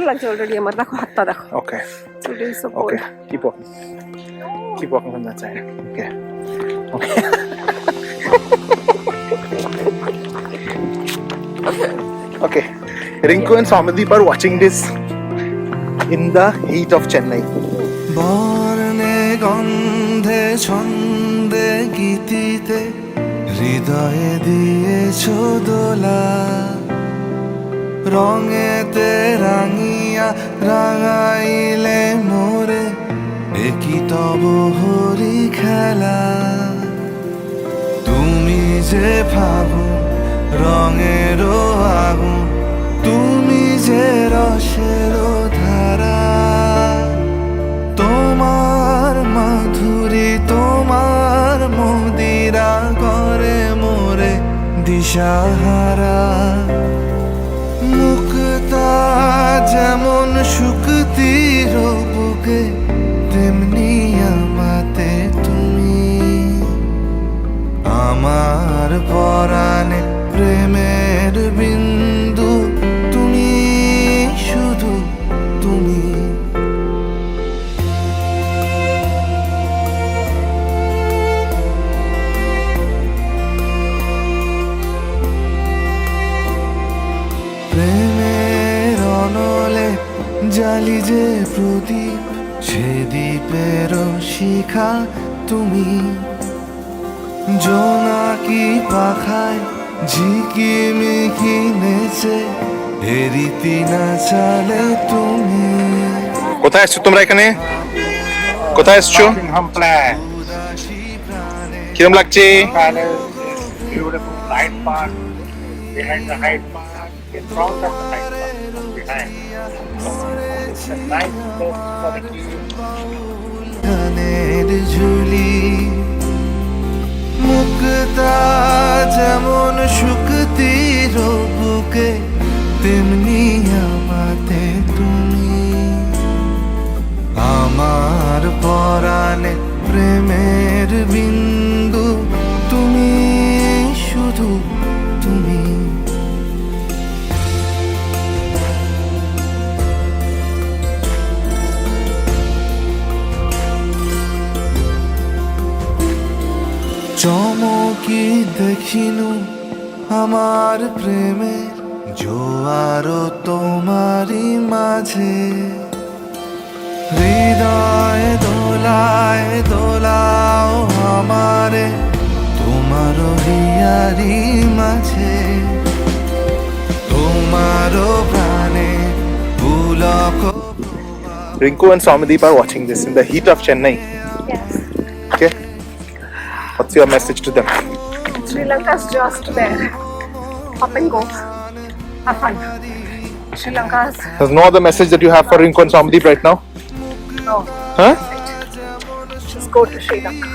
ভালো লাগছে অলরেডি আমার, দেখো হাতটা দেখো। Okay. It is so cold. Okay. Keep walking. Keep walking from that side. Okay. Okay. Okay. Rinku and Somadeep are watching this in the heat of Chennai. বর্ণে গন্ধে ছন্দে গীতিতে হৃদয়ে দিয়েছ দোলা, রঙেতে রাঙিয়া রাঙাইলে মোরে একই তব হরি খেলা। তুমি যে ফাগুন রঙেরও আগুন, তুমি যে রসেরও ধারা, তোমার মাধুরী তোমার মদিরা করে মোরে দিশাহারা। মুক্তা যেমন শুকতির বুকে, তেমনি আমাতে তুমি। আমার পরাণে প্রেমের বিন্দু, তুমি শুধু তুমি। প্রেমের অনলে জালি যে প্রদীপ, সে দ্বীপের শিখা তুমি। জোনাকি পাখায় ঝিকিমিকি নেচে এরিতি না চালে তুমি। কোথায় এসছো তোমরা এখানে? কোথায় এসছো? Buckingham Palace. কিরম লাগছে? Palace is beautiful Hyde Park. Behind the Hyde Park, in front of the Hyde Park, behind. It's a nice place for the kids. গানের ঝুলি, মুক্তা যেমন শুকতির বুকে, তেমনি আমাতে তুমি। আমার পরাণে প্রেমের বিন্দু, তুমি শুধু তুমি। চমকি দেখিনু আমার প্রেমের জোয়ার তোমারই মাঝে, হৃদয় দোলায় দোলাও আমারে তোমার হিয়ারি মাঝে। তোমারও প্রাণে Pulak. Rinku and Somadeep are watching this in the heat of Chennai. Yes. Okay. What's your message to them? Sri Lanka's just there. Up and go. Have fun. Sri Lanka's There's no other message that you have for Rinku and Somadeep right now? no. Huh? Just go to Sri Lanka.